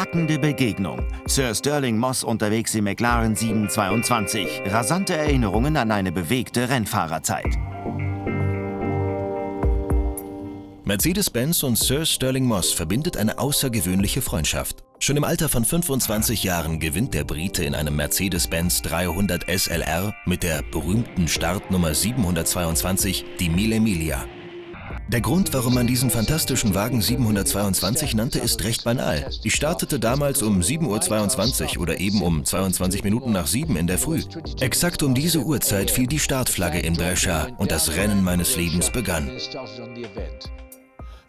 Packende Begegnung. Sir Stirling Moss unterwegs im McLaren 722. Rasante Erinnerungen an eine bewegte Rennfahrerzeit. Mercedes-Benz und Sir Stirling Moss verbindet eine außergewöhnliche Freundschaft. Schon im Alter von 25 Jahren gewinnt der Brite in einem Mercedes-Benz 300 SLR mit der berühmten Startnummer 722 die Mille Miglia. Der Grund, warum man diesen fantastischen Wagen 722 nannte, ist recht banal. Ich startete damals um 7:22 Uhr oder eben um 22 Minuten nach 7 in der Früh. Exakt um diese Uhrzeit fiel die Startflagge in Brescia und das Rennen meines Lebens begann.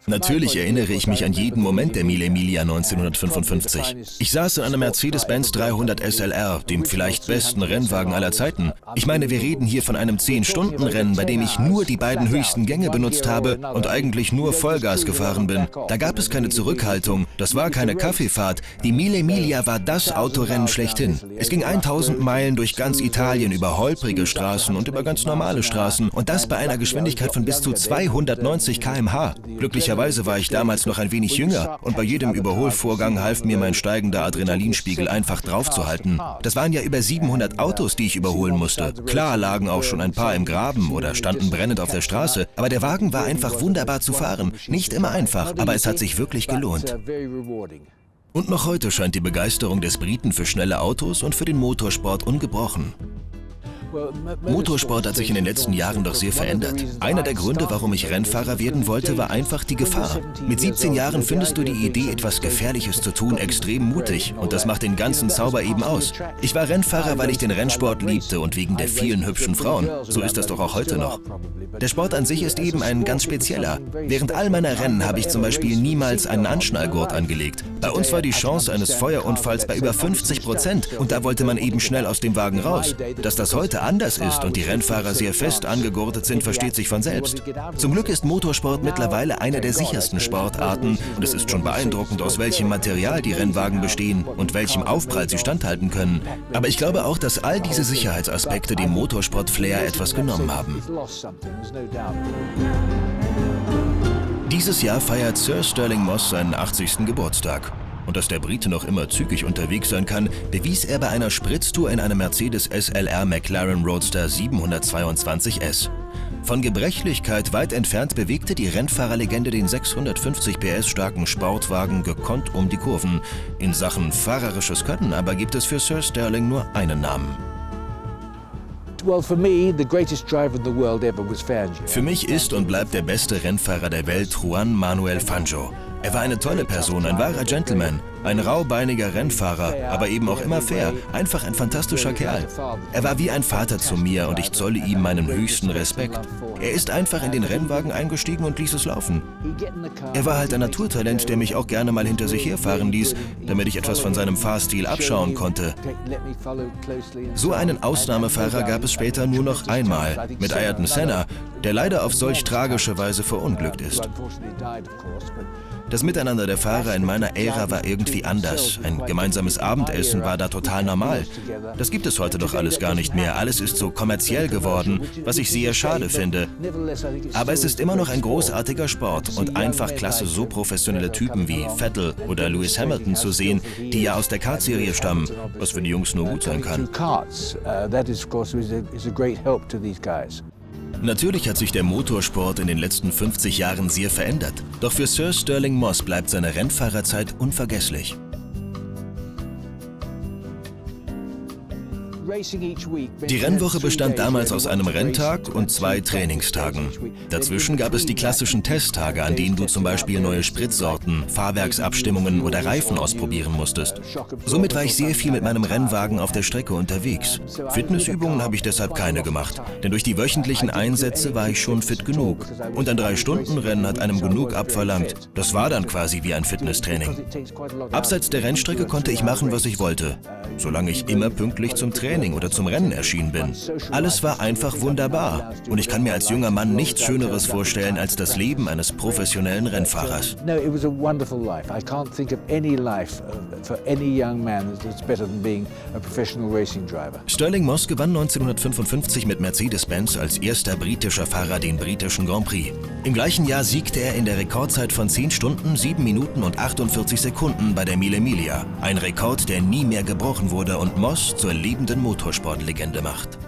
Natürlich erinnere ich mich an jeden Moment der Mille Miglia 1955. Ich saß in einem Mercedes-Benz 300 SLR, dem vielleicht besten Rennwagen aller Zeiten. Ich meine, wir reden hier von einem 10-Stunden-Rennen, bei dem ich nur die beiden höchsten Gänge benutzt habe und eigentlich nur Vollgas gefahren bin. Da gab es keine Zurückhaltung, das war keine Kaffeefahrt. Die Mille Miglia war das Autorennen schlechthin. Es ging 1000 Meilen durch ganz Italien über holprige Straßen und über ganz normale Straßen und das bei einer Geschwindigkeit von bis zu 290 km/h. Glücklicherweise war ich damals noch ein wenig jünger und bei jedem Überholvorgang half mir mein steigender Adrenalinspiegel einfach draufzuhalten. Das waren ja über 700 Autos, die ich überholen musste. Klar lagen auch schon ein paar im Graben oder standen brennend auf der Straße, aber der Wagen war einfach wunderbar zu fahren. Nicht immer einfach, aber es hat sich wirklich gelohnt. Und noch heute scheint die Begeisterung des Briten für schnelle Autos und für den Motorsport ungebrochen. Motorsport hat sich in den letzten Jahren doch sehr verändert. Einer der Gründe, warum ich Rennfahrer werden wollte, war einfach die Gefahr. Mit 17 Jahren findest du die Idee, etwas Gefährliches zu tun, extrem mutig. Und das macht den ganzen Zauber eben aus. Ich war Rennfahrer, weil ich den Rennsport liebte und wegen der vielen hübschen Frauen. So ist das doch auch heute noch. Der Sport an sich ist eben ein ganz spezieller. Während all meiner Rennen habe ich zum Beispiel niemals einen Anschnallgurt angelegt. Bei uns war die Chance eines Feuerunfalls bei über 50% und da wollte man eben schnell aus dem Wagen raus. Dass das heute anders ist und die Rennfahrer sehr fest angegurtet sind, versteht sich von selbst. Zum Glück ist Motorsport mittlerweile eine der sichersten Sportarten und es ist schon beeindruckend, aus welchem Material die Rennwagen bestehen und welchem Aufprall sie standhalten können. Aber ich glaube auch, dass all diese Sicherheitsaspekte dem Motorsport-Flair etwas genommen haben. Dieses Jahr feiert Sir Stirling Moss seinen 80. Geburtstag. Und dass der Brite noch immer zügig unterwegs sein kann, bewies er bei einer Spritztour in einem Mercedes SLR McLaren Roadster 722S. Von Gebrechlichkeit weit entfernt bewegte die Rennfahrerlegende den 650 PS starken Sportwagen gekonnt um die Kurven. In Sachen fahrerisches Können aber gibt es für Sir Stirling nur einen Namen. Für mich ist und bleibt der beste Rennfahrer der Welt Juan Manuel Fangio. Er war eine tolle Person, ein wahrer Gentleman, ein raubeiniger Rennfahrer, aber eben auch immer fair, einfach ein fantastischer Kerl. Er war wie ein Vater zu mir und ich zolle ihm meinen höchsten Respekt. Er ist einfach in den Rennwagen eingestiegen und ließ es laufen. Er war halt ein Naturtalent, der mich auch gerne mal hinter sich herfahren ließ, damit ich etwas von seinem Fahrstil abschauen konnte. So einen Ausnahmefahrer gab es später nur noch einmal, mit Ayrton Senna, der leider auf solch tragische Weise verunglückt ist. Das Miteinander der Fahrer in meiner Ära war irgendwie anders. Ein gemeinsames Abendessen war da total normal. Das gibt es heute doch alles gar nicht mehr. Alles ist so kommerziell geworden, was ich sehr schade finde. Aber es ist immer noch ein großartiger Sport und einfach klasse, so professionelle Typen wie Vettel oder Lewis Hamilton zu sehen, die ja aus der Kart-Serie stammen, was für die Jungs nur gut sein kann. Natürlich hat sich der Motorsport in den letzten 50 Jahren sehr verändert. Doch für Sir Stirling Moss bleibt seine Rennfahrerzeit unvergesslich. Die Rennwoche bestand damals aus einem Renntag und 2 Trainingstagen. Dazwischen gab es die klassischen Testtage, an denen du zum Beispiel neue Spritsorten, Fahrwerksabstimmungen oder Reifen ausprobieren musstest. Somit war ich sehr viel mit meinem Rennwagen auf der Strecke unterwegs. Fitnessübungen habe ich deshalb keine gemacht, denn durch die wöchentlichen Einsätze war ich schon fit genug. Und ein 3-Stunden-Rennen hat einem genug abverlangt. Das war dann quasi wie ein Fitnesstraining. Abseits der Rennstrecke konnte ich machen, was ich wollte, solange ich immer pünktlich zum Training Training oder zum Rennen erschienen bin. Alles war einfach wunderbar. Und ich kann mir als junger Mann nichts Schöneres vorstellen als das Leben eines professionellen Rennfahrers. No, it was a wonderful life. I can't think of any life for any young man that's better than being a professional racing driver. Stirling Moss gewann 1955 mit Mercedes-Benz als erster britischer Fahrer den britischen Grand Prix. Im gleichen Jahr siegte er in der Rekordzeit von 10 Stunden, 7 Minuten und 48 Sekunden bei der Mille Miglia. Ein Rekord, der nie mehr gebrochen wurde und Moss zur lebenden Motorsportlegende macht.